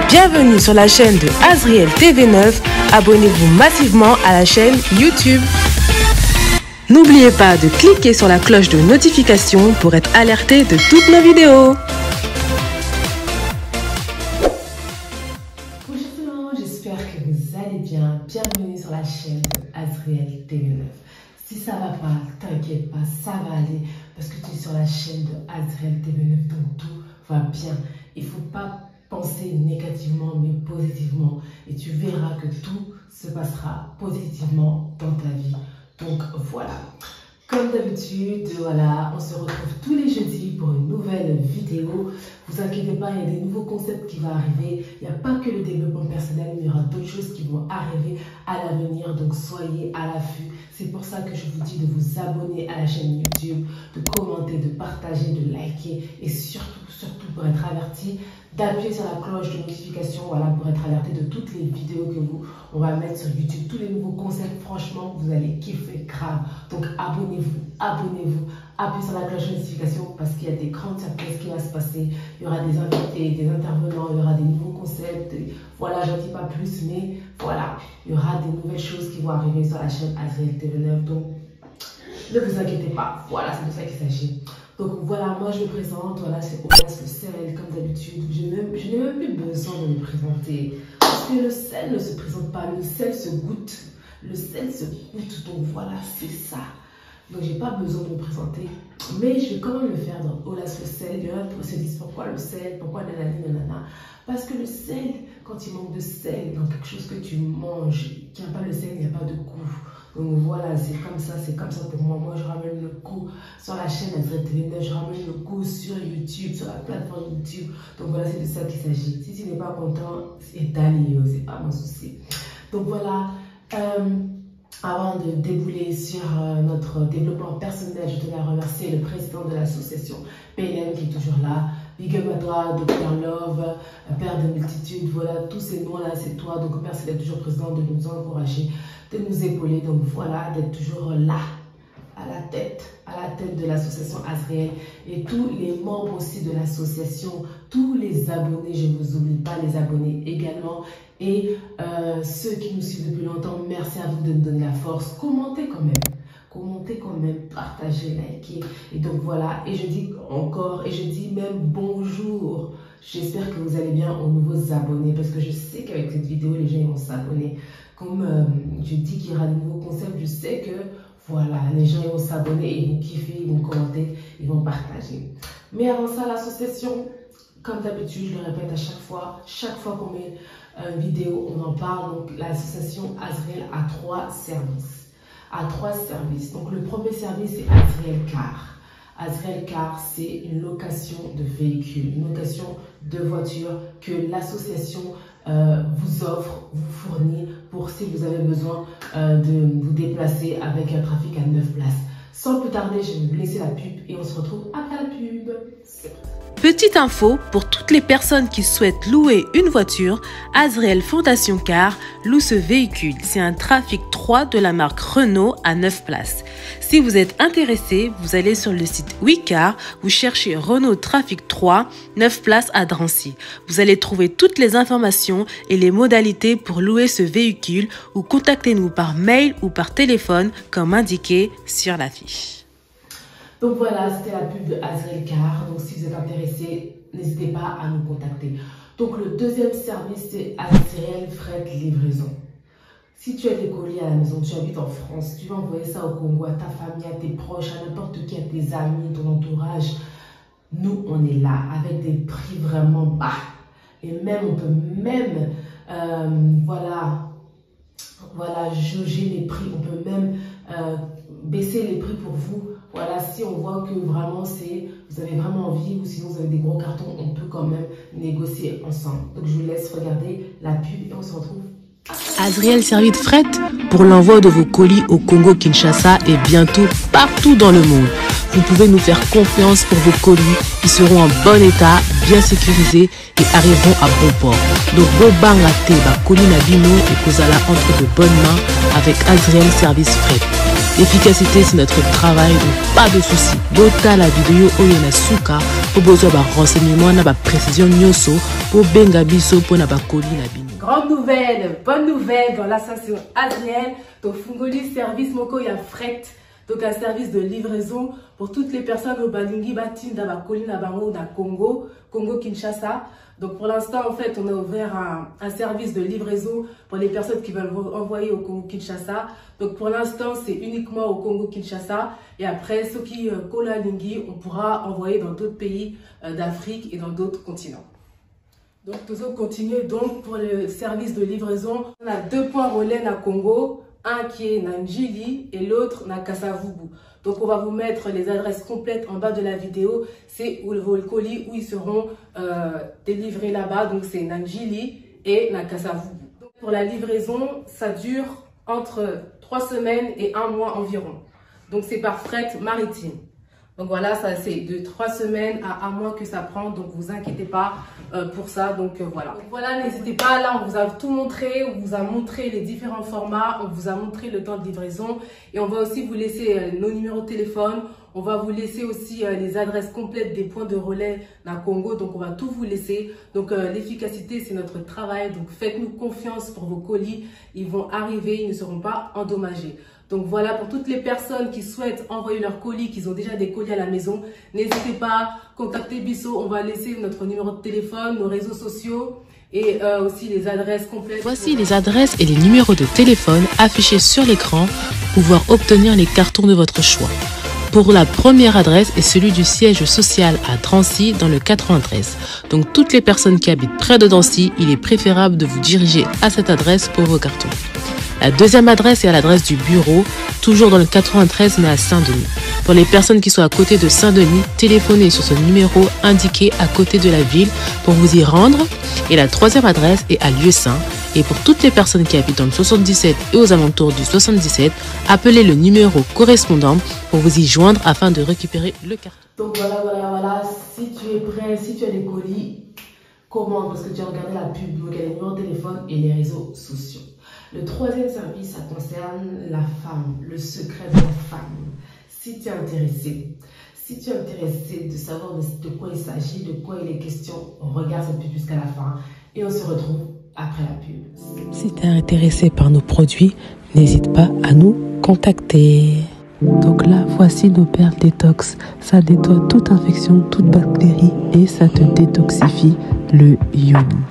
Bienvenue sur la chaîne de Azriel TV9. Abonnez-vous massivement à la chaîne YouTube. N'oubliez pas de cliquer sur la cloche de notification pour être alerté de toutes nos vidéos. Bonjour, j'espère que vous allez bien. Bienvenue sur la chaîne de Azriel TV9. Si ça va pas, t'inquiète pas, ça va aller parce que tu es sur la chaîne de Azriel TV9, donc tout va bien. Il ne faut pas penser négativement mais positivement et tu verras que tout se passera positivement dans ta vie. Donc voilà, comme d'habitude, voilà, on se retrouve tous les jeudis pour une nouvelle vidéo. Vous inquiétez pas, il y a des nouveaux concepts qui vont arriver. Il n'y a pas que le développement personnel, mais il y aura d'autres choses qui vont arriver à l'avenir. Donc soyez à l'affût. C'est pour ça que je vous dis de vous abonner à la chaîne YouTube, de commenter, de partager, de liker et surtout pour être averti, d'appuyer sur la cloche de notification, voilà, pour être alerté de toutes les vidéos que on va mettre sur YouTube, tous les nouveaux concepts. Franchement, vous allez kiffer grave. Donc abonnez-vous, appuyez sur la cloche de notification parce qu'il y a des grandes surprises qui vont se passer. Il y aura des invités, des intervenants, il y aura des nouveaux concepts. Voilà, j'en dis pas plus, mais voilà, il y aura des nouvelles choses qui vont arriver sur la chaîne Azriel TV9. Donc ne vous inquiétez pas, voilà, c'est de ça qu'il s'agit. Donc voilà, moi je me présente, voilà, c'est Olas le sel, comme d'habitude. Je n'ai même plus besoin de me présenter. Parce que le sel ne se présente pas, le sel se goûte. Le sel se goûte, donc voilà, c'est ça. Donc j'ai pas besoin de me présenter. Mais je vais quand même le faire dans Olas le sel. Il y en a qui se disent pourquoi le sel, pourquoi nanani nanana. Parce que le sel, quand il manque de sel dans quelque chose que tu manges, qui n'a pas le sel, il n'y a pas de goût. Donc voilà, c'est comme ça pour moi. Moi, je ramène le goût sur la chaîne Azriel TV9, je ramène le goût sur YouTube, sur la plateforme YouTube. Donc voilà, c'est de ça qu'il s'agit. Si tu n'es pas content, c'est d'aller, c'est pas mon souci. Donc voilà, avant de débouler sur notre développement personnel, je tenais à remercier le président de l'association PLM qui est toujours là. Big up à toi, Dr Love, Père de multitude, voilà, tous ces noms-là, c'est toi. Donc merci d'être toujours présent, de nous encourager, de nous épauler. Donc voilà, d'être toujours là, à la tête de l'association Azriel. Et tous les membres aussi de l'association, tous les abonnés, je ne vous oublie pas, les abonnés également. Et ceux qui nous suivent depuis longtemps, merci à vous de nous donner la force. Commentez quand même, partagez, likez. Et donc voilà, et je dis encore, et je dis même bonjour. J'espère que vous allez bien aux nouveaux abonnés, parce que je sais qu'avec cette vidéo, les gens vont s'abonner. Comme je dis qu'il y aura de nouveaux concepts, je sais que voilà, les gens vont s'abonner, ils vont kiffer, ils vont commenter, ils vont partager. Mais avant ça, l'association, comme d'habitude, je le répète à chaque fois qu'on met une vidéo, on en parle. Donc l'association Azriel a 3 services. Donc le premier service, c'est Azriel Car. Azriel Car, c'est une location de véhicules, une location de voitures que l'association vous offre, vous fournit pour si vous avez besoin de vous déplacer avec un trafic à 9 places. Sans plus tarder, je vais vous laisser la pub et on se retrouve après la pub. Petite info pour toutes les personnes qui souhaitent louer une voiture, Azriel Fondation Car loue ce véhicule. C'est un Trafic 3 de la marque Renault à 9 places. Si vous êtes intéressé, vous allez sur le site WeCar, vous cherchez Renault Trafic 3, 9 places à Drancy. Vous allez trouver toutes les informations et les modalités pour louer ce véhicule ou contactez-nous par mail ou par téléphone comme indiqué sur l'affiche. Donc voilà, c'était la pub de Azriel Car. Donc si vous êtes intéressé, n'hésitez pas à nous contacter. Donc le deuxième service, c'est Azriel Fret Livraison. Si tu as des colis à la maison, tu habites en France, tu vas envoyer ça au Congo, à ta famille, à tes proches, à n'importe qui, à tes amis, ton entourage. Nous, on est là avec des prix vraiment bas. Et même, on peut même, voilà, jauger les prix. On peut même baisser les prix pour vous. Voilà, si on voit que vraiment vous avez vraiment envie ou sinon vous avez des gros cartons, on peut quand même négocier ensemble. Donc je vous laisse regarder la pub et on se retrouve. Azriel Service Fret pour l'envoi de vos colis au Congo-Kinshasa et bientôt partout dans le monde. Vous pouvez nous faire confiance pour vos colis. Ils seront en bon état, bien sécurisés et arriveront à bon port. Donc, Bobanga Teba, colis Nabino et Kozala entre de bonnes mains avec Azriel Service Fret. L'efficacité, c'est notre travail, donc pas de soucis. Bota la vidéo Oyonasuka, po besoin ba renseignement na ba précision nyoso po benga biso po na ba colis na bino. Grande nouvelle, bonne nouvelle dans l'association Azriel, donc Fungoli service moko ya fret. Donc un service de livraison pour toutes les personnes au Balingi Batin d'Abakoli Nabango na Congo, Congo-Kinshasa. Donc pour l'instant, en fait, on a ouvert un service de livraison pour les personnes qui veulent envoyer au Congo-Kinshasa. Donc pour l'instant, c'est uniquement au Congo-Kinshasa. Et après, ceux qui Kola-Lingi, on pourra envoyer dans d'autres pays d'Afrique et dans d'autres continents. Donc nous allons continuer donc pour le service de livraison. On a 2 points relais à Congo. Un qui est Nanjili et l'autre na Kasavubu. Donc on va vous mettre les adresses complètes en bas de la vidéo. C'est vos colis où ils seront délivrés là-bas. Donc c'est Nanjili et na Kasavubu. Donc pour la livraison, ça dure entre 3 semaines et 1 mois environ. Donc c'est par fret maritime. Donc voilà, ça c'est de 3 semaines à 1 mois que ça prend. Donc vous inquiétez pas pour ça. Donc voilà. Donc voilà, n'hésitez pas. Là, on vous a tout montré. On vous a montré les différents formats. On vous a montré le temps de livraison. Et on va aussi vous laisser nos numéros de téléphone. On va vous laisser aussi les adresses complètes des points de relais dans le Congo. Donc on va tout vous laisser. Donc l'efficacité, c'est notre travail. Donc faites-nous confiance pour vos colis. Ils vont arriver. Ils ne seront pas endommagés. Donc voilà, pour toutes les personnes qui souhaitent envoyer leurs colis, qui ont déjà des colis à la maison, n'hésitez pas, contactez Bisso, on va laisser notre numéro de téléphone, nos réseaux sociaux et aussi les adresses complètes. Voici les adresses et les numéros de téléphone affichés sur l'écran pour pouvoir obtenir les cartons de votre choix. Pour la première adresse est celui du siège social à Drancy dans le 93. Donc toutes les personnes qui habitent près de Drancy, il est préférable de vous diriger à cette adresse pour vos cartons. La deuxième adresse est à l'adresse du bureau, toujours dans le 93 mais à Saint-Denis. Pour les personnes qui sont à côté de Saint-Denis, téléphonez sur ce numéro indiqué à côté de la ville pour vous y rendre. Et la troisième adresse est à Lieu-Saint. Et pour toutes les personnes qui habitent dans le 77 et aux alentours du 77, appelez le numéro correspondant pour vous y joindre afin de récupérer le carton. Donc voilà. Si tu es prêt, si tu as des colis, commande parce que tu as regardé la pub, donc il y a les numéros de téléphone et les réseaux sociaux. Le troisième service, ça concerne la femme, le secret de la femme. Si tu es intéressé de savoir de quoi il s'agit, de quoi il est question, regarde cette pub jusqu'à la fin et on se retrouve après la pub. Si tu es intéressé par nos produits, n'hésite pas à nous contacter. Donc là, voici nos perles détox. Ça nettoie toute infection, toute bactérie et ça te détoxifie le yoni.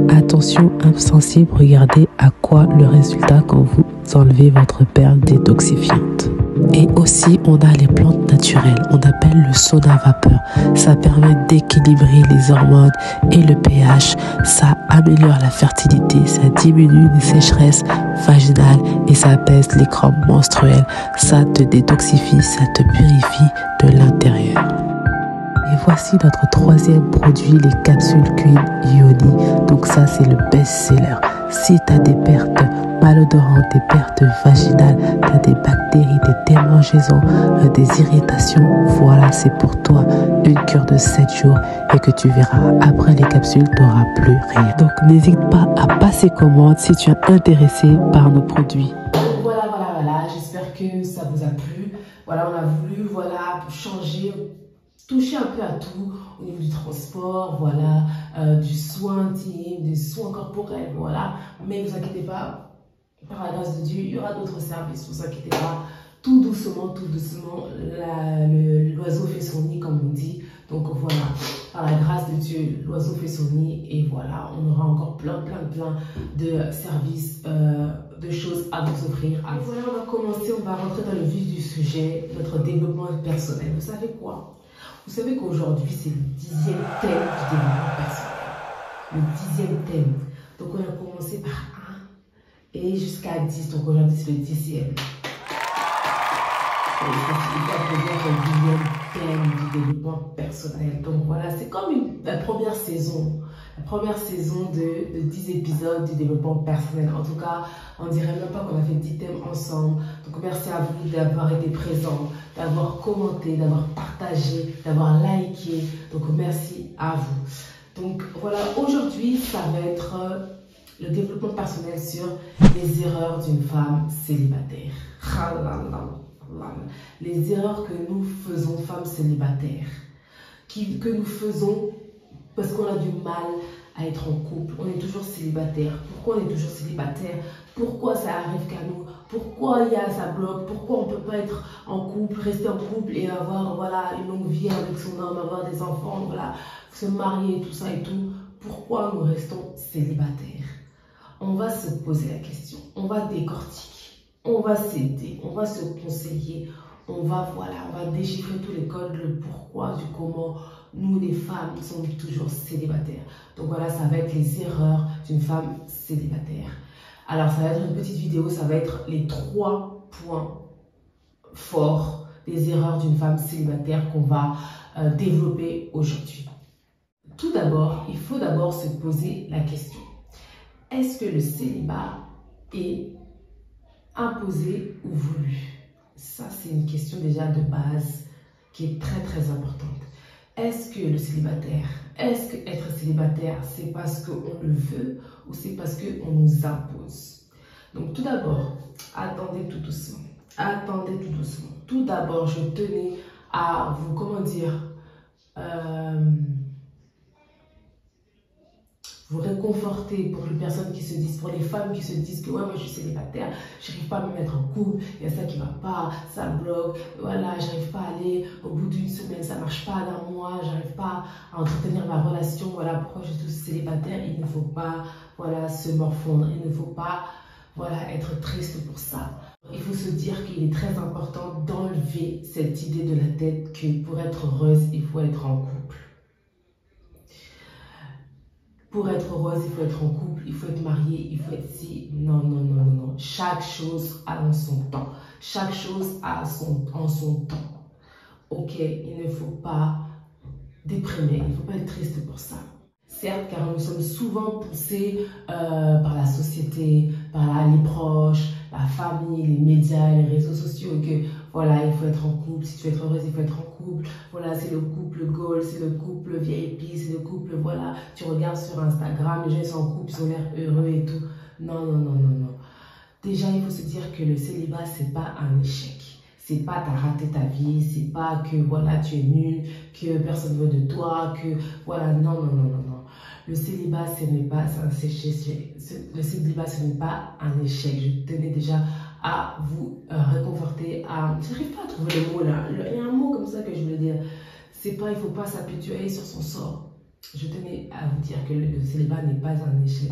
Attention, insensible, regardez à quoi le résultat quand vous enlevez votre perle détoxifiante. Et aussi, on a les plantes naturelles, on appelle le sauna vapeur. Ça permet d'équilibrer les hormones et le pH. Ça améliore la fertilité, ça diminue les sécheresses vaginales et ça apaise les crampes menstruelles. Ça te détoxifie, ça te purifie de l'intérieur. Et voici notre troisième produit, les capsules Queen Yoni. Donc ça, c'est le best-seller. Si tu as des pertes malodorantes, des pertes vaginales, tu as des bactéries, des démangeaisons, des irritations, voilà, c'est pour toi une cure de 7 jours et que tu verras, après les capsules, tu n'auras plus rien. Donc n'hésite pas à passer commande si tu es intéressé par nos produits. Voilà, j'espère que ça vous a plu. Voilà, on a voulu, changer, toucher un peu à tout au niveau du transport, du soin intime, des soins corporels, Mais ne vous inquiétez pas, par la grâce de Dieu, il y aura d'autres services, ne vous inquiétez pas. Tout doucement, l'oiseau fait son nid, comme on dit. Donc voilà, par la grâce de Dieu, l'oiseau fait son nid et voilà, on aura encore plein de services, de choses à vous offrir. Et voilà, on va commencer, on va rentrer dans le vif du sujet, notre développement personnel. Vous savez quoi? Vous savez qu'aujourd'hui, c'est le 10e thème du développement personnel. Le 10e thème. Donc, on a commencé par 1 et jusqu'à 10. Donc, aujourd'hui, c'est le 10e. Et c'est le 10e thème du développement personnel. Donc, voilà, c'est comme la première saison. La première saison de 10 épisodes du développement personnel. En tout cas, on dirait même pas qu'on a fait 10 thèmes ensemble. Donc, merci à vous d'avoir été présents, d'avoir commenté, d'avoir partagé, d'avoir liké. Donc, merci à vous. Donc, voilà, aujourd'hui, ça va être le développement personnel sur les erreurs d'une femme célibataire. Les erreurs que nous faisons, femmes célibataires. que nous faisons parce qu'on a du mal à être en couple. On est toujours célibataire. Pourquoi on est toujours célibataire? Pourquoi ça arrive qu'à nous? Pourquoi ça bloque? Pourquoi on ne peut pas être en couple, rester en couple et avoir voilà, une longue vie avec son homme, avoir des enfants, voilà, se marier, tout ça et tout? Pourquoi nous restons célibataires? On va se poser la question, on va décortiquer, on va s'aider, on va se conseiller, on va déchiffrer tous les codes, le pourquoi, du comment nous les femmes sommes toujours célibataires. Donc voilà, ça va être les erreurs d'une femme célibataire. Alors ça va être une petite vidéo, ça va être les 3 points forts des erreurs d'une femme célibataire qu'on va développer aujourd'hui. Tout d'abord, il faut d'abord se poser la question. Est-ce que le célibat est imposé ou voulu? Ça, c'est une question déjà de base qui est très très importante. Est-ce que le célibataire, est-ce que être célibataire, c'est parce qu'on le veut ou c'est parce qu'on nous impose? Donc tout d'abord, attendez tout doucement. Attendez tout doucement. Tout d'abord, je tenais à vous, comment dire, vous réconforter pour les personnes qui se disent, pour les femmes qui se disent que ouais, moi je suis célibataire, je n'arrive pas à me mettre en couple, il y a ça qui ne va pas, ça bloque, voilà, j'arrive pas à aller au bout d'une semaine, ça ne marche pas d'un mois, j'arrive pas à entretenir ma relation, voilà pourquoi je suis célibataire. Il ne faut pas, voilà, se morfondre, il ne faut pas, voilà, être triste pour ça. Il faut se dire qu'il est très important d'enlever cette idée de la tête que pour être heureuse, il faut être en couple. Pour être heureuse, il faut être en couple, il faut être marié, il faut être si... Non, non, non, non, non. Chaque chose a en son temps. Chaque chose a en son temps. Ok, il ne faut pas déprimer, il ne faut pas être triste pour ça. Certes, car nous sommes souvent poussés par la société, par les proches, la famille, les médias, les réseaux sociaux, que voilà, il faut être en couple, si tu veux être heureuse, il faut être en couple, voilà, c'est le couple goal, c'est le couple VIP, c'est le couple, voilà, tu regardes sur Instagram, les gens sont en couple, ils ont l'air heureux et tout. Non, non, non, non, non. Déjà, il faut se dire que le célibat, c'est pas un échec. C'est pas t'as raté ta vie, c'est pas que voilà, tu es nul, que personne veut de toi, que voilà, non, non, non, non, non. Le célibat, ce n'est pas un échec. Le célibat, ce n'est pas un échec. Je tenais déjà à vous réconforter, je n'arrive pas à trouver le mot là. Il y a un mot comme ça que je voulais dire. C'est pas, il ne faut pas s'habituer sur son sort. Je tenais à vous dire que le célibat n'est pas un échec.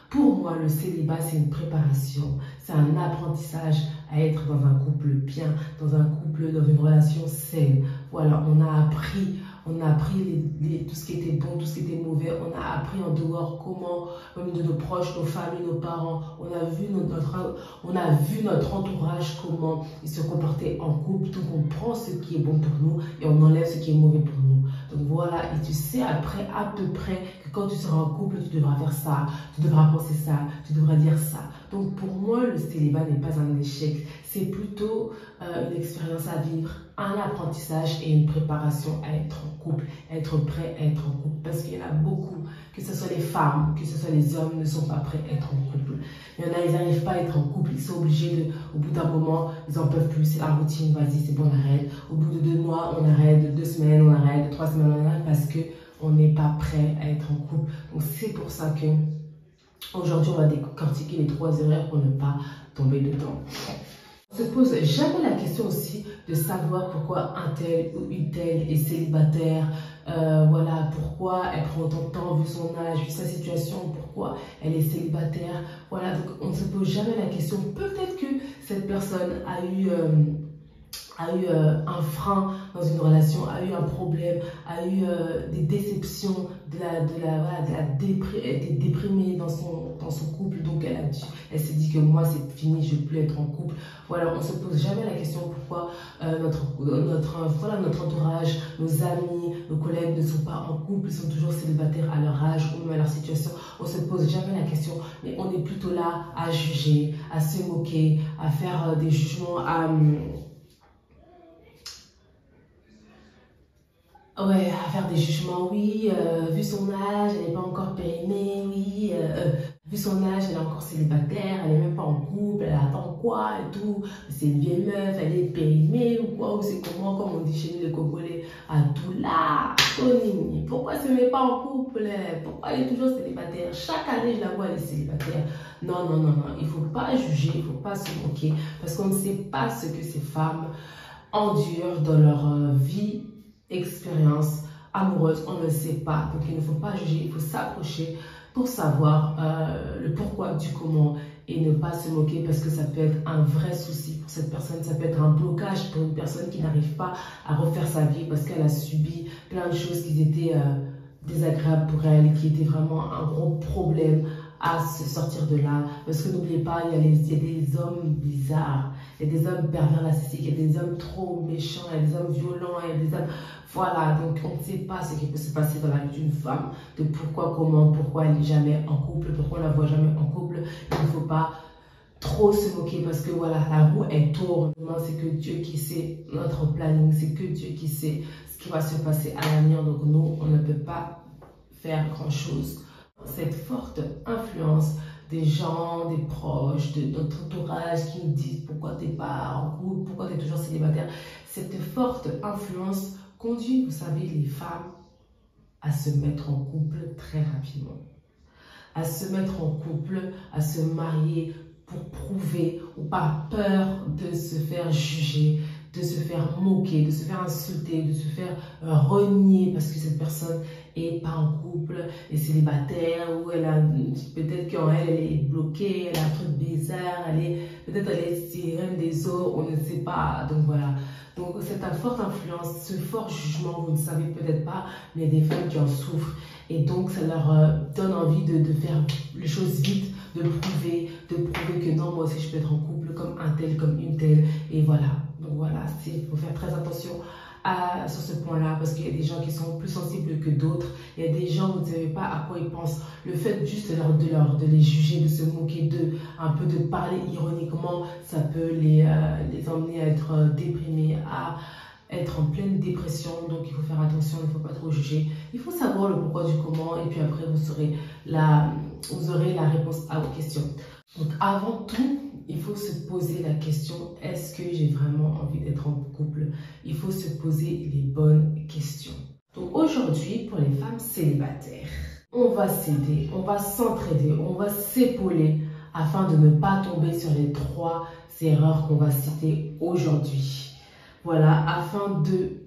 Pour moi, le célibat, c'est une préparation, c'est un apprentissage à être dans un couple bien, dans un couple, dans une relation saine. Voilà, on a appris tout ce qui était bon, tout ce qui était mauvais. On a appris en dehors comment, même de nos proches, nos familles, nos parents, on a vu notre entourage, comment ils se comportaient en couple. Donc on prend ce qui est bon pour nous et on enlève ce qui est mauvais pour nous. Donc voilà, et tu sais après, à peu près, que quand tu seras en couple, tu devras faire ça, tu devras penser ça, tu devras dire ça. Donc pour moi, le célibat n'est pas un échec, c'est plutôt une expérience à vivre, un apprentissage et une préparation à être en couple, être prêt à être en couple. Parce qu'il y en a beaucoup, que ce soit les femmes, que ce soit les hommes, ne sont pas prêts à être en couple. Il y en a, ils n'arrivent pas à être en couple, ils sont obligés au bout d'un moment, ils n'en peuvent plus, c'est la routine, vas-y, c'est bon, on arrête. Au bout de 2 mois, on arrête, de 2 semaines, on arrête, de 3 semaines, on arrête, parce qu'on n'est pas prêt à être en couple. Donc c'est pour ça que aujourd'hui, on va décortiquer les 3 erreurs pour ne pas tomber dedans. On ne se pose jamais la question aussi de savoir pourquoi un tel ou une telle est célibataire, voilà, pourquoi elle prend autant de temps vu son âge, vu sa situation, pourquoi elle est célibataire. Voilà, donc on ne se pose jamais la question. Peut-être que cette personne a eu un frein dans une relation, a eu un problème, a eu des déceptions, elle était déprimée dans son couple, donc elle s'est dit que moi c'est fini, je ne veux plus être en couple. Voilà, on ne se pose jamais la question pourquoi notre entourage, nos amis, nos collègues ne sont pas en couple, ils sont toujours célibataires à leur âge ou même à leur situation. On ne se pose jamais la question, mais on est plutôt là à juger, à se moquer, à faire des jugements, Ouais, à faire des jugements, oui, vu son âge, elle n'est pas encore périmée, oui, vu son âge, elle est encore célibataire, elle n'est même pas en couple, elle attend quoi et tout, c'est une vieille meuf, elle est périmée ou quoi, ou c'est comment, comme on dit chez nous les Congolais, à tout là, Tony, pourquoi elle ne se met pas en couple, pourquoi elle est toujours célibataire, chaque année je la vois, elle est célibataire, non, non, non, non, il ne faut pas juger, il ne faut pas se moquer, parce qu'on ne sait pas ce que ces femmes endurent dans leur vie, expérience amoureuse, on ne le sait pas. Donc il ne faut pas juger, il faut s'approcher pour savoir le pourquoi du comment et ne pas se moquer parce que ça peut être un vrai souci pour cette personne, ça peut être un blocage pour une personne qui n'arrive pas à refaire sa vie parce qu'elle a subi plein de choses qui étaient désagréables pour elle, qui étaient vraiment un gros problème à se sortir de là. Parce que n'oubliez pas, il y a des hommes bizarres, il y a des hommes pervers narcissiques, il y a des hommes trop méchants, il y a des hommes violents, il y a des hommes... Voilà, donc on ne sait pas ce qui peut se passer dans la vie d'une femme, de pourquoi, comment, pourquoi elle n'est jamais en couple, pourquoi on ne la voit jamais en couple. Il ne faut pas trop se moquer parce que voilà, la roue elle tourne. C'est que Dieu qui sait notre planning, c'est que Dieu qui sait ce qui va se passer à l'avenir. Donc nous, on ne peut pas faire grand-chose. Cette forte influence des gens, des proches, de notre entourage qui nous disent pourquoi tu n'es pas en couple, pourquoi tu es toujours célibataire. Cette forte influence conduit, vous savez, les femmes à se mettre en couple très rapidement. À se mettre en couple, à se marier pour prouver ou par peur de se faire juger, de se faire moquer, de se faire insulter, de se faire renier parce que cette personne n'est pas en couple, est célibataire ou elle a peut-être qu'en elle est bloquée, elle a un truc bizarre, peut-être elle est sirène des eaux, on ne sait pas. Donc voilà. Donc cette forte influence, ce fort jugement, vous ne savez peut-être pas, mais il y a des femmes qui en souffrent et donc ça leur donne envie de faire les choses vite, de prouver que non, moi aussi je peux être en couple comme un tel, comme une telle, et voilà. Donc voilà, il faut faire très attention sur ce point-là, parce qu'il y a des gens qui sont plus sensibles que d'autres, il y a des gens, vous ne savez pas à quoi ils pensent, le fait juste de les juger, de se moquer d'eux, un peu de parler ironiquement, ça peut les emmener à être déprimés, à être en pleine dépression, donc il faut faire attention, il ne faut pas trop juger, il faut savoir le pourquoi du comment, et puis après vous aurez la réponse à vos questions. Donc avant tout, il faut se poser la question, est-ce que j'ai vraiment envie d'être en couple? Il faut se poser les bonnes questions. Donc aujourd'hui, pour les femmes célibataires, on va s'aider, on va s'entraider, on va s'épauler afin de ne pas tomber sur les 3 erreurs qu'on va citer aujourd'hui. Voilà, afin de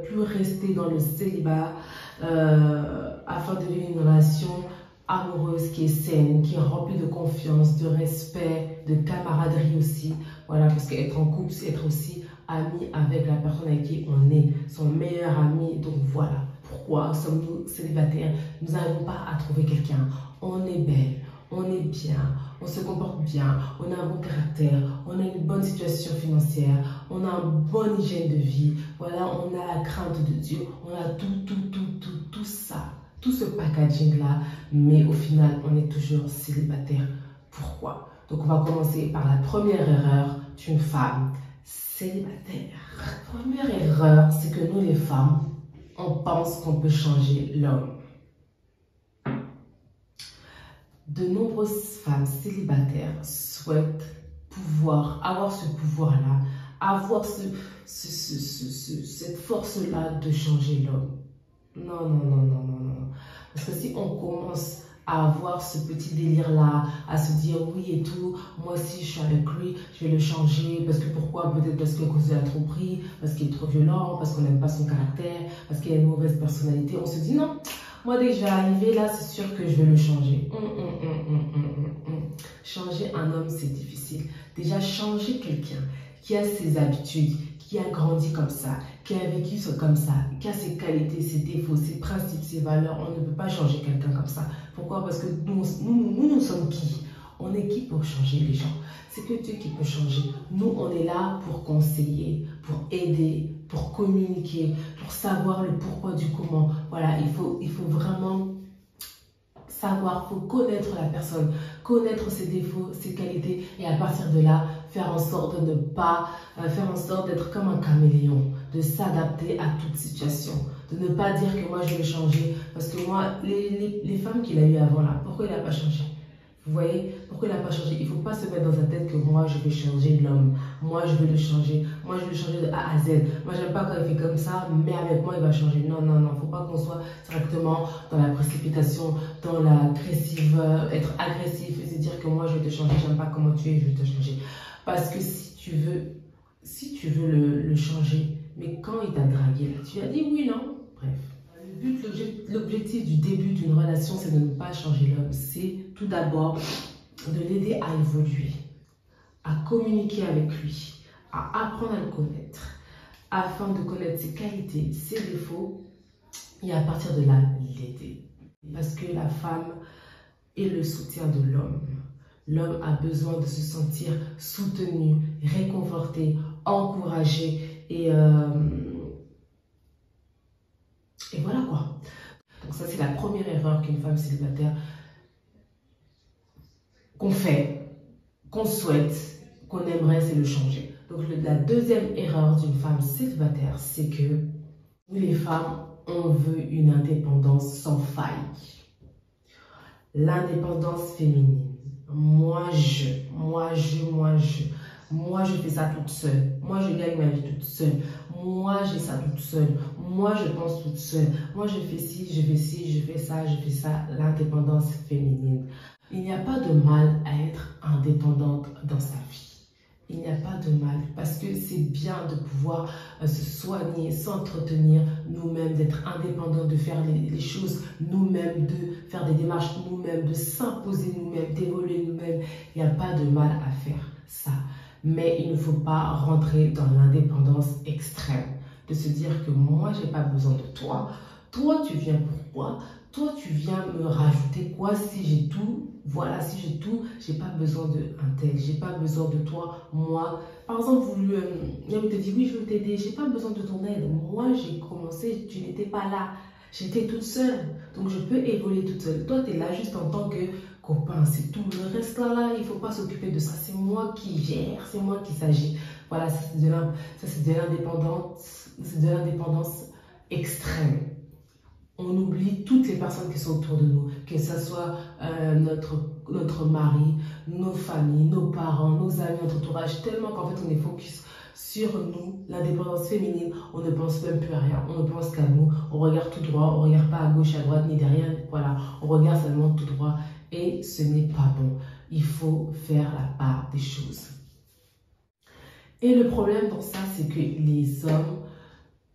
plus rester dans le célibat, afin de vivre une relation amoureuse qui est saine, qui est remplie de confiance, de respect, de camaraderie aussi. Voilà, parce qu'être en couple, c'est être aussi ami avec la personne avec qui on est, son meilleur ami. Donc voilà, pourquoi sommes-nous célibataires? Nous n'arrivons pas à trouver quelqu'un. On est belle, on est bien, on se comporte bien, on a un bon caractère, on a une bonne situation financière, on a une bonne hygiène de vie, voilà, on a la crainte de Dieu, on a tout ça. Tout ce packaging-là, mais au final, on est toujours célibataire. Pourquoi? Donc, on va commencer par la première erreur d'une femme célibataire. La première erreur, c'est que nous, les femmes, on pense qu'on peut changer l'homme. De nombreuses femmes célibataires souhaitent avoir ce pouvoir-là, avoir cette force-là de changer l'homme. Non, non, non, non, non, non. Parce que si on commence à avoir ce petit délire-là, à se dire oui et tout, moi aussi je suis avec lui, je vais le changer, parce que pourquoi? Peut-être parce qu'à cause de la tromperie, parce qu'il est trop violent, parce qu'on n'aime pas son caractère, parce qu'il a une mauvaise personnalité. On se dit non, moi dès que je vais arriver là, c'est sûr que je vais le changer. Changer un homme, c'est difficile. Déjà, changer quelqu'un qui a ses habitudes, qui a grandi comme ça, qui a vécu comme ça, qui a ses qualités, ses défauts, ses principes, ses valeurs. On ne peut pas changer quelqu'un comme ça. Pourquoi? Parce que nous sommes qui? On est qui pour changer les gens? C'est que Dieu qui peut changer. Nous, on est là pour conseiller, pour aider, pour communiquer, pour savoir le pourquoi du comment. Voilà, il faut vraiment savoir, il faut connaître la personne, connaître ses défauts, ses qualités, et à partir de là, faire en sorte de ne pas, faire en sorte d'être comme un caméléon. de s'adapter à toute situation, de ne pas dire que moi je vais changer, parce que moi, les femmes qu'il a eues avant là, pourquoi il n'a pas changé? Vous voyez, pourquoi il n'a pas changé? Il ne faut pas se mettre dans sa tête que moi je vais changer l'homme, moi je vais le changer, moi je vais le changer de A à Z. Moi j'aime pas quand il fait comme ça, mais avec moi il va changer. Non, non, non, il ne faut pas qu'on soit directement dans la précipitation, dans l'agressive, être agressif et se dire que moi je vais te changer, j'aime pas comment tu es, je vais te changer. Parce que si tu veux le changer, mais quand il t'a dragué, là, tu as dit oui, non? Bref. L'objectif du début d'une relation, c'est de ne pas changer l'homme. C'est tout d'abord de l'aider à évoluer, à communiquer avec lui, à apprendre à le connaître, afin de connaître ses qualités, ses défauts, et à partir de là, l'aider. Parce que la femme est le soutien de l'homme. L'homme a besoin de se sentir soutenu, réconforté, encouragé et voilà quoi. Donc ça, c'est la première erreur qu'une femme célibataire qu'on fait, qu'on souhaite, qu'on aimerait, c'est le changer. Donc la deuxième erreur d'une femme célibataire, c'est que nous les femmes, on veut une indépendance sans faille. L'indépendance féminine. Moi je fais ça toute seule. Moi, je gagne ma vie toute seule. Moi, j'ai ça toute seule. Moi, je pense toute seule. Moi, je fais ci, je fais ci, je fais ça, je fais ça. L'indépendance féminine. Il n'y a pas de mal à être indépendante dans sa vie. Il n'y a pas de mal parce que c'est bien de pouvoir se soigner, s'entretenir nous-mêmes, d'être indépendant, de faire les choses nous-mêmes, de faire des démarches nous-mêmes, de s'imposer nous-mêmes, d'évoluer nous-mêmes. Il n'y a pas de mal à faire ça. Mais il ne faut pas rentrer dans l'indépendance extrême, de se dire que moi, je n'ai pas besoin de toi. Toi, tu viens pour quoi? Toi, tu viens me rajouter quoi? Si j'ai tout, voilà, si j'ai tout, j'ai pas besoin d'un tel, j'ai pas besoin de toi, moi. Par exemple, il te dit, oui, je veux t'aider, j'ai pas besoin de ton aide. Moi, j'ai commencé, tu n'étais pas là. J'étais toute seule, donc je peux évoluer toute seule. Toi, tu es là juste en tant que copain, c'est tout. Le reste là, il ne faut pas s'occuper de ça. C'est moi qui gère, c'est moi qui s'agit. Voilà, ça c'est de l'indépendance extrême. On oublie toutes les personnes qui sont autour de nous, que ce soit notre mari, nos familles, nos parents, nos amis, notre entourage, tellement qu'en fait on est focus sur nous, l'indépendance féminine, on ne pense même plus à rien, on ne pense qu'à nous, on regarde tout droit, on ne regarde pas à gauche, à droite, ni derrière, voilà, on regarde seulement tout droit et ce n'est pas bon. Il faut faire la part des choses. Et le problème dans ça, c'est que les hommes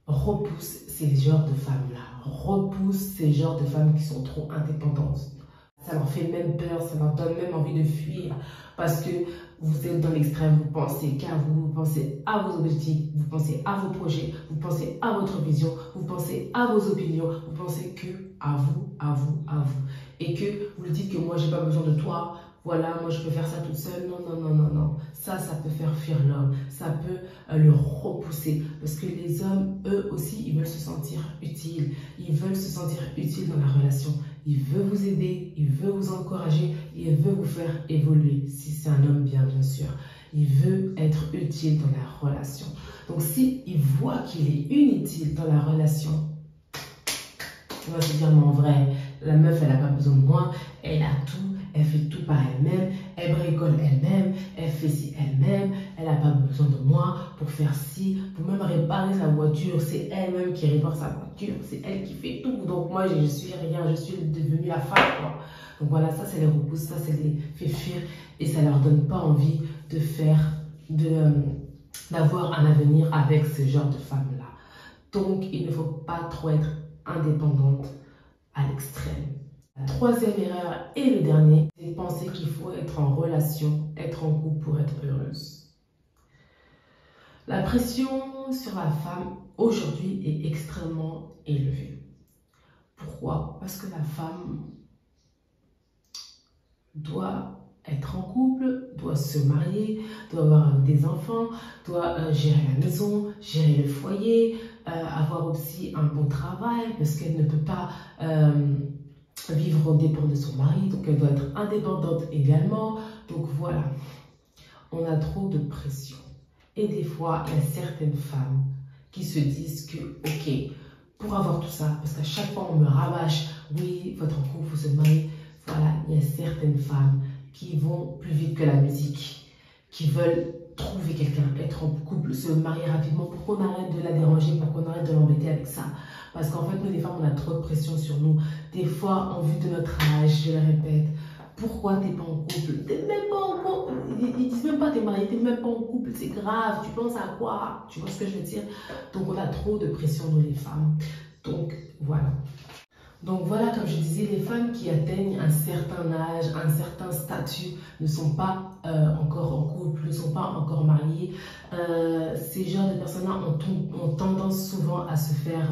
repoussent ces genres de femmes-là, repoussent ces genres de femmes qui sont trop indépendantes. Ça leur fait même peur, ça leur donne même envie de fuir parce que vous êtes dans l'extrême, vous pensez qu'à vous, vous pensez à vos objectifs, vous pensez à vos projets, vous pensez à votre vision, vous pensez à vos opinions, vous pensez que à vous, à vous, à vous. Et que vous dites que moi, j'ai pas besoin de toi, voilà, moi je peux faire ça toute seule. Non, non, non, non, non. Ça peut faire fuir l'homme. Ça peut le repousser. Parce que les hommes, eux aussi, ils veulent se sentir utiles. Ils veulent se sentir utiles dans la relation. Ils veulent vous aider, ils veulent vous encourager, ils veulent vous faire évoluer. Si c'est un homme bien sûr. Il veut être utile dans la relation. Donc s'il voit qu'il est inutile dans la relation, il va se dire, mais en vrai, la meuf, elle n'a pas besoin de moi, elle a tout, elle fait tout par elle-même, elle bricole elle-même, elle fait ci elle-même, elle n'a pas besoin de moi pour faire ci, pour même réparer sa voiture, c'est elle-même qui répare sa voiture, c'est elle qui fait tout, donc moi je suis rien, je suis devenue la femme, quoi. Donc voilà, ça les repousse, ça les fait fuir et ça leur donne pas envie de d'avoir un avenir avec ce genre de femme-là. Donc il ne faut pas trop être indépendante à l'extrême. La troisième erreur et le dernier, c'est de penser qu'il faut être en relation, être en couple pour être heureuse. La pression sur la femme aujourd'hui est extrêmement élevée. Pourquoi? Parce que la femme doit être en couple, doit se marier, doit avoir des enfants, doit gérer la maison, gérer le foyer, avoir aussi un bon travail parce qu'elle ne peut pas vivre aux dépens de son mari, donc elle doit être indépendante également. Donc voilà, on a trop de pression. Et des fois, il y a certaines femmes qui se disent que, ok, pour avoir tout ça, parce qu'à chaque fois on me rabâche, oui, votre couple, vous se mariez, voilà, il y a certaines femmes qui vont plus vite que la musique, qui veulent trouver quelqu'un, être en couple, se marier rapidement pour qu'on arrête de la déranger, pour qu'on arrête de l'embêter avec ça. Parce qu'en fait, nous les femmes, on a trop de pression sur nous. Des fois, en vue de notre âge, je le répète, pourquoi t'es pas en couple? T'es même pas en couple. Ils disent même pas t'es marié, t'es même pas en couple, c'est grave, tu penses à quoi? Tu vois ce que je veux dire? Donc on a trop de pression, nous les femmes. Donc voilà. Donc voilà, comme je disais, les femmes qui atteignent un certain âge, un certain statut, ne sont pas encore en couple, ne sont pas encore mariées. Ces genres de personnes-là ont tendance souvent à se faire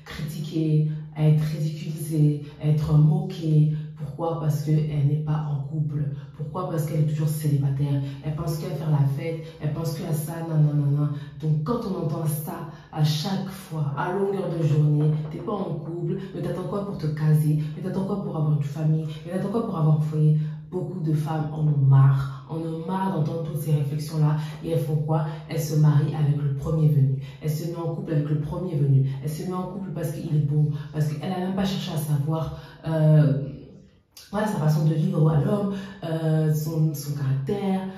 critiquer, à être ridiculisées, à être moquées. Pourquoi? Parce qu'elle n'est pas en couple. Pourquoi? Parce qu'elle est toujours célibataire. Elle pense qu'à faire la fête. Elle pense qu'à ça, nanana. Donc quand on entend ça à chaque fois, à longueur de journée, t'es pas en couple, mais t'attends quoi pour te caser? Mais t'attends quoi pour avoir une famille? Mais t'attends quoi pour avoir un foyer? Beaucoup de femmes en ont marre. On a marre d'entendre toutes ces réflexions-là. Et elles font quoi? Elles se marient avec le premier venu. Elles se mettent en couple avec le premier venu. Elles se mettent en couple parce qu'il est beau. Parce qu'elle n'a même pas cherché à savoir... voilà, sa façon de vivre à l'homme, son caractère,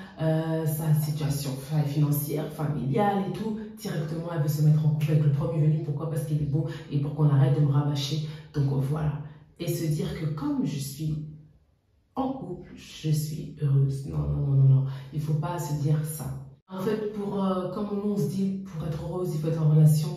sa situation financière, familiale et tout. Directement, elle veut se mettre en couple avec le premier venu. Pourquoi? Parce qu'il est beau et pour qu'on arrête de me rabâcher. Donc voilà. Et se dire que comme je suis en couple, je suis heureuse. Non, non, non, non, non. Il ne faut pas se dire ça. En fait, comme on se dit, pour être heureuse, il faut être en relation.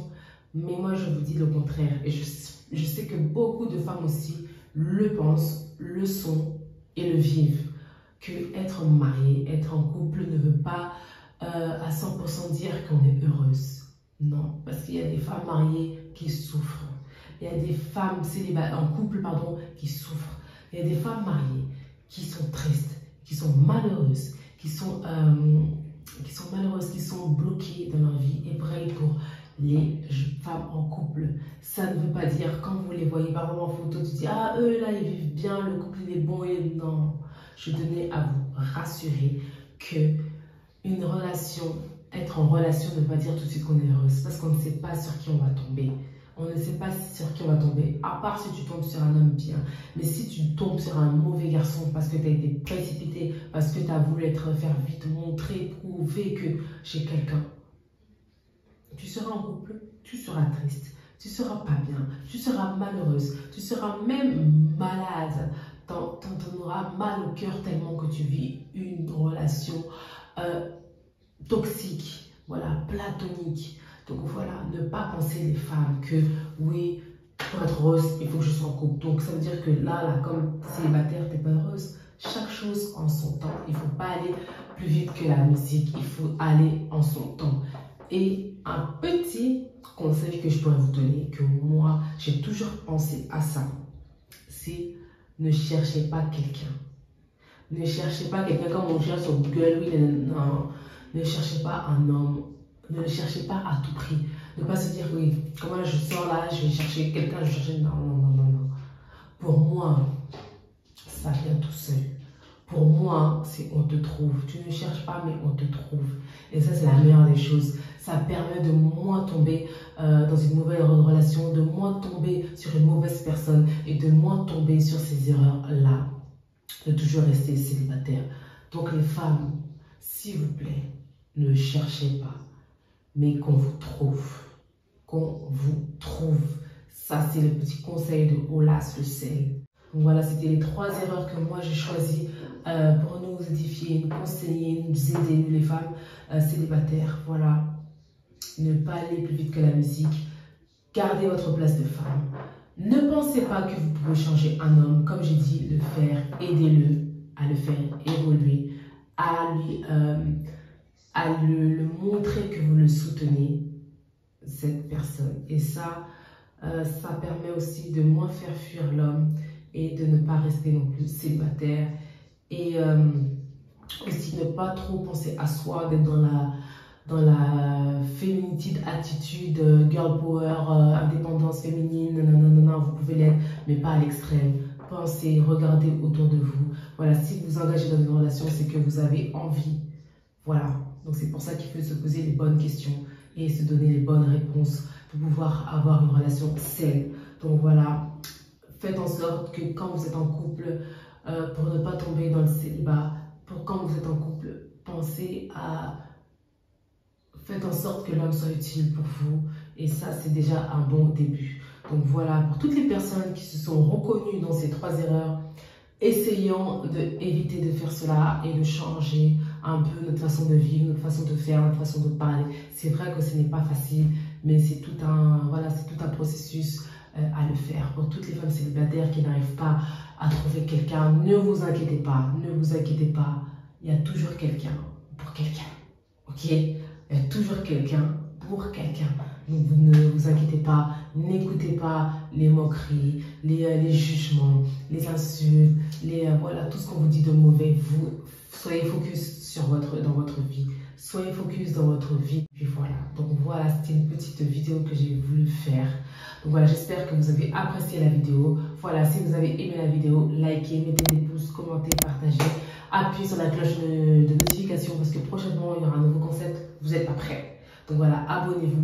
Mais moi, je vous dis le contraire. Et je sais que beaucoup de femmes aussi le pensent, le sont et le vivent. Que être marié, être en couple ne veut pas à 100% dire qu'on est heureuse. Non, parce qu'il y a des femmes mariées qui souffrent. Il y a des femmes célibataires, en couple, pardon, qui souffrent. Il y a des femmes mariées qui sont tristes, qui sont malheureuses, qui sont malheureuses, qui sont bloquées dans leur vie. Et pareil pour les femmes en couple. Ça ne veut pas dire, quand vous les voyez par exemple en photo, tu dis, ah, eux là, ils vivent bien, le couple il est bon. Et non, je tenais à vous rassurer que une relation, être en relation ne veut pas dire tout de suite qu'on est heureuse, parce qu'on ne sait pas sur qui on va tomber. On ne sait pas sur qui on va tomber, à part si tu tombes sur un homme bien. Mais si tu tombes sur un mauvais garçon parce que tu as été précipité, parce que tu as voulu faire vite, montrer, prouver que j'ai quelqu'un, tu seras en couple, tu seras triste, tu seras pas bien, tu seras malheureuse, tu seras même malade, t'en auras mal au cœur tellement que tu vis une relation toxique, voilà, platonique. Donc voilà, ne pas penser les femmes que oui, pour être heureuse, il faut que je sois en couple. Donc ça veut dire que là comme célibataire, t'es pas heureuse. Chaque chose en son temps. Il ne faut pas aller plus vite que la musique, il faut aller en son temps. Et un petit conseil que je pourrais vous donner, que moi, j'ai toujours pensé à ça, c'est ne cherchez pas quelqu'un. Ne cherchez pas quelqu'un comme on cherche sur Google, oui, non. Ne cherchez pas un homme. Ne le cherchez pas à tout prix. Ne pas se dire, oui, comment là, je sors là, je vais chercher quelqu'un, je vais chercher... Non, non, non, non, non. Pour moi, ça vient tout seul. Pour moi, c'est on te trouve. Tu ne cherches pas, mais on te trouve. Et ça, c'est la meilleure des choses. Ça permet de moins tomber dans une mauvaise relation, de moins tomber sur une mauvaise personne et de moins tomber sur ces erreurs-là. De toujours rester célibataire. Donc les femmes, s'il vous plaît, ne cherchez pas, mais qu'on vous trouve. Qu'on vous trouve. Ça, c'est le petit conseil de Olas le sel. Donc voilà, c'était les 3 erreurs que moi j'ai choisies pour nous édifier, nous conseiller, nous aider, nous les femmes célibataires. Voilà. Ne pas aller plus vite que la musique. Gardez votre place de femme. Ne pensez pas que vous pouvez changer un homme. Comme j'ai dit, le faire, aidez-le à le faire évoluer, à le montrer que vous le soutenez, cette personne. Et ça, ça permet aussi de moins faire fuir l'homme et de ne pas rester non plus célibataire. Et aussi ne pas trop penser à soi, d'être dans la féminine attitude, girl power, indépendance féminine, non, vous pouvez l'être, mais pas à l'extrême. Pensez, regardez autour de vous. Voilà, si vous vous engagez dans une relation, c'est que vous avez envie. Voilà, donc c'est pour ça qu'il faut se poser les bonnes questions. et se donner les bonnes réponses pour pouvoir avoir une relation saine. Donc voilà, faites en sorte que quand vous êtes en couple, pour ne pas tomber dans le célibat, pour quand vous êtes en couple, pensez à... Faites en sorte que l'homme soit utile pour vous et ça c'est déjà un bon début. Donc voilà, pour toutes les personnes qui se sont reconnues dans ces 3 erreurs, essayons d'éviter de faire cela et de changer un peu notre façon de vivre, notre façon de faire, notre façon de parler. C'est vrai que ce n'est pas facile, mais c'est tout un processus à le faire. Pour toutes les femmes célibataires qui n'arrivent pas à trouver quelqu'un, ne vous inquiétez pas, il y a toujours quelqu'un pour quelqu'un, ok? Il y a toujours quelqu'un pour quelqu'un. Donc vous ne vous inquiétez pas, n'écoutez pas les moqueries, les jugements, les insultes, voilà, tout ce qu'on vous dit de mauvais. Vous soyez focus dans votre vie. Soyez focus dans votre vie. Puis voilà. Donc voilà, c'était une petite vidéo que j'ai voulu faire. Donc voilà, j'espère que vous avez apprécié la vidéo. Voilà, si vous avez aimé la vidéo, likez, mettez des pouces, commentez, partagez. Appuyez sur la cloche de notification parce que prochainement, il y aura un nouveau concept. Vous n'êtes pas prêts. Donc voilà, abonnez-vous.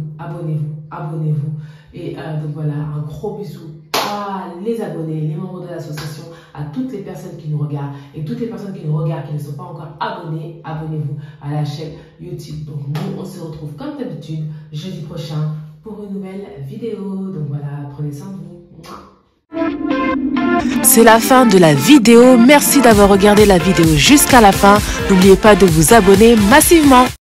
Et donc voilà, un gros bisou à les abonnés, les membres de l'association, à toutes les personnes qui nous regardent et toutes les personnes qui nous regardent qui ne sont pas encore abonnés, abonnez-vous à la chaîne YouTube. Donc nous, on se retrouve comme d'habitude jeudi prochain pour une nouvelle vidéo. Donc voilà, prenez soin de vous. C'est la fin de la vidéo. Merci d'avoir regardé la vidéo jusqu'à la fin. N'oubliez pas de vous abonner massivement.